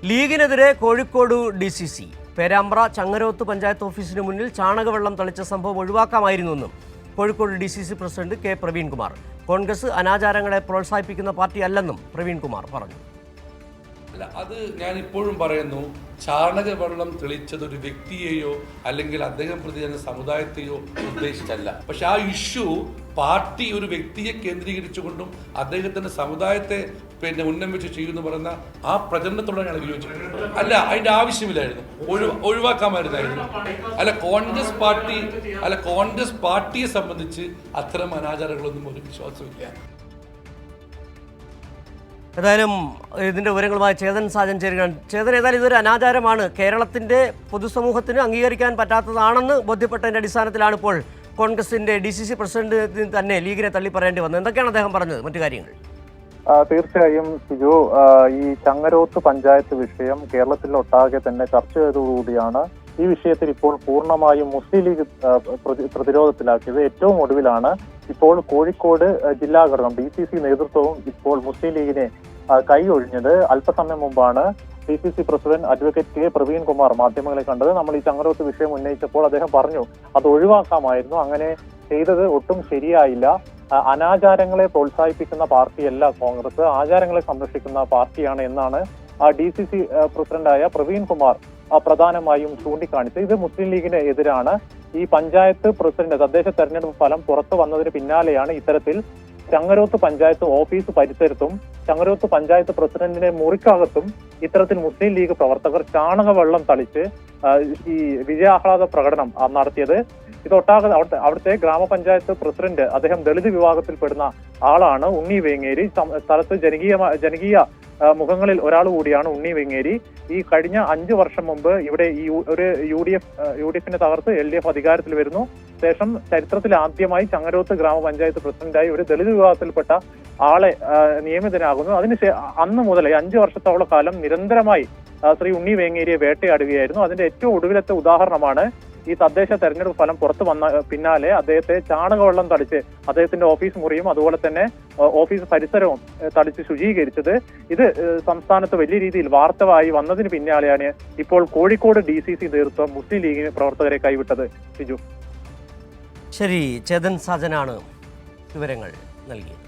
ലീഗിനെതിരെ Kozhikode DCC Perambra Changaroth panchayat ഓഫീസിന് മുന്നിൽ ചാണകവെള്ളം തളിച്ച സംഭവം ഒഴിവാക്കാമായിരുന്നുവെന്നും Kozhikode DCC president K Praveenkumar. Congress അനാചാരങ്ങളെ പ്രോത്സാഹിപ്പിക്കുന്ന പാർട്ടിയല്ലെന്നും പ്രവീൺകുമാർ പറഞ്ഞു. അത് ഞാൻ ഇപ്പോഴും പറയുന്നു, ചാണകവെള്ളം തെളിച്ചത് ഒരു വ്യക്തിയെയോ അല്ലെങ്കിൽ അദ്ദേഹം പ്രതിനിധീകരിക്കുന്ന സമുദായത്തെയോ ഉദ്ദേശിച്ചല്ല. പക്ഷെ ആ ഇഷ്യൂ പാർട്ടി ഒരു വ്യക്തിയെ കേന്ദ്രീകരിച്ചുകൊണ്ടും അദ്ദേഹത്തിന്റെ സമുദായത്തെ ഉന്നം വെച്ച് ചെയ്യുമെന്ന് പറയുന്ന ആ പ്രചരണത്തോടെ ഞാൻ വിയോജിച്ചത്. അല്ല, അതിന്റെ ആവശ്യമില്ലായിരുന്നു, ഒഴിവാക്കാമായിരുന്നായിരുന്നു. കോൺഗ്രസ് പാർട്ടിയെ സംബന്ധിച്ച് അത്തരം അനാചാരങ്ങളൊന്നും ഒരു വിശ്വാസമില്ല. ഏതായാലും ഇതിൻ്റെ വിവരങ്ങളുമായി ചേതൻ സാജൻ ചേരുകയാണ്. ചേതൻ, ഏതായാലും ഇതൊരു അനാചാരമാണ്, കേരളത്തിൻ്റെ പൊതുസമൂഹത്തിന് അംഗീകരിക്കാൻ പറ്റാത്തതാണെന്ന് ബോധ്യപ്പെട്ടതിൻ്റെ അടിസ്ഥാനത്തിലാണ് ഇപ്പോൾ കോൺഗ്രസിൻ്റെ DCC പ്രസിഡന്റ് തന്നെ ലീഗിനെ തള്ളി പറയേണ്ടി വന്നത്. എന്തൊക്കെയാണ് അദ്ദേഹം പറഞ്ഞത്? മറ്റു കാര്യങ്ങൾ? തീർച്ചയായും സിജു, ഈ ചങ്ങരോത്ത് പഞ്ചായത്ത് വിഷയം കേരളത്തിലൊട്ടാകെ തന്നെ ചർച്ച ചെയ്തതോടുകൂടിയാണ് ഈ വിഷയത്തിൽ ഇപ്പോൾ പൂർണ്ണമായും മുസ്ലിം ലീഗ് പ്രതിരോധത്തിലാക്കിയത്. ഏറ്റവും ഒടുവിലാണ് ഇപ്പോൾ കോഴിക്കോട് ജില്ലാ ഘടകം DCC നേതൃത്വവും ഇപ്പോൾ മുസ്ലിം ലീഗിനെ കൈ ഒഴിഞ്ഞത്. അല്പസമയം മുമ്പാണ് DCC president advocate K Praveenkumar മാധ്യമങ്ങളെ കണ്ടത്. നമ്മൾ ഈ ചങ്ങരോത്ത് വിഷയം ഉന്നയിച്ചപ്പോൾ അദ്ദേഹം പറഞ്ഞു അത് ഒഴിവാക്കാമായിരുന്നു, അങ്ങനെ ചെയ്തത് ഒട്ടും ശരിയായില്ല. അനാചാരങ്ങളെ പ്രോത്സാഹിപ്പിക്കുന്ന പാർട്ടിയല്ല കോൺഗ്രസ്, ആചാരങ്ങളെ സംരക്ഷിക്കുന്ന പാർട്ടിയാണ് എന്നാണ് DCC പ്രസിഡന്റായ പ്രവീൺകുമാർ പ്രധാനമായും ചൂണ്ടിക്കാണിച്ചത്. ഇത് മുസ്ലിം ലീഗിന് എതിരാണ്. ഈ പഞ്ചായത്ത് പ്രസിഡന്റ് തദ്ദേശ തെരഞ്ഞെടുപ്പ് ഫലം പുറത്തു വന്നതിന് പിന്നാലെയാണ് ഇത്തരത്തിൽ ചങ്ങരോത്ത് പഞ്ചായത്ത് ഓഫീസ് പരിസരത്തും ചങ്ങരോത്ത് പഞ്ചായത്ത് പ്രസിഡന്റിന്റെ മുറിക്കകത്തും ഇത്തരത്തിൽ മുസ്ലിം ലീഗ് പ്രവർത്തകർ ചാണകവെള്ളം തളിച്ച് ഈ വിജയാഹ്ലാദ പ്രകടനം നടത്തിയത്. ഇതൊട്ടാകെ അവിടുത്തെ ഗ്രാമപഞ്ചായത്ത് പ്രസിഡന്റ്, അദ്ദേഹം ദളിത് വിഭാഗത്തിൽപ്പെടുന്ന ആളാണ്, ഉണ്ണി വേങ്ങേരി. സ്ഥലത്ത് ജനകീയ മുഖങ്ങളിൽ ഒരാൾ കൂടിയാണ് ഉണ്ണി വെങ്ങേരി. ഈ കഴിഞ്ഞ 5 വർഷം മുമ്പ് ഇവിടെ ഈ ഒരു UDF-നെ തകർത്ത് LDF അധികാരത്തിൽ വരുന്നു. ശേഷം ചരിത്രത്തിൽ ആദ്യമായി ചങ്ങരോത്ത് ഗ്രാമപഞ്ചായത്ത് പ്രസിഡന്റായി ഒരു ദളിത് വിഭാഗത്തിൽപ്പെട്ട ആളെ നിയമിതനാകുന്നു. അന്ന് മുതൽ 5 വർഷത്തോളം കാലം നിരന്തരമായി ശ്രീ ഉണ്ണി വേങ്ങേരിയെ വേട്ടയാടുകയായിരുന്നു. അതിന്റെ ഏറ്റവും ഒടുവിലത്തെ ഉദാഹരണമാണ് ഈ തദ്ദേശ തെരഞ്ഞെടുപ്പ് ഫലം പുറത്തു വന്ന പിന്നാലെ അദ്ദേഹത്തെ ചാണകവെള്ളം തളിച്ച് അദ്ദേഹത്തിന്റെ ഓഫീസ് മുറിയും അതുപോലെ തന്നെ ഓഫീസ് പരിസരവും തളിച്ച് ശുചീകരിച്ചത്. ഇത് സംസ്ഥാനത്ത് വലിയ രീതിയിൽ വാർത്തയായി വന്നതിന് പിന്നാലെയാണ് ഇപ്പോൾ കോഴിക്കോട് DCC നേതൃത്വം മുസ്ലിം ലീഗിന് പ്രവർത്തകരെ കൈവിട്ടത്. സിജു, ശരി, ചേതൻ സാജനാണ് വിവരങ്ങൾ നൽകിയത്.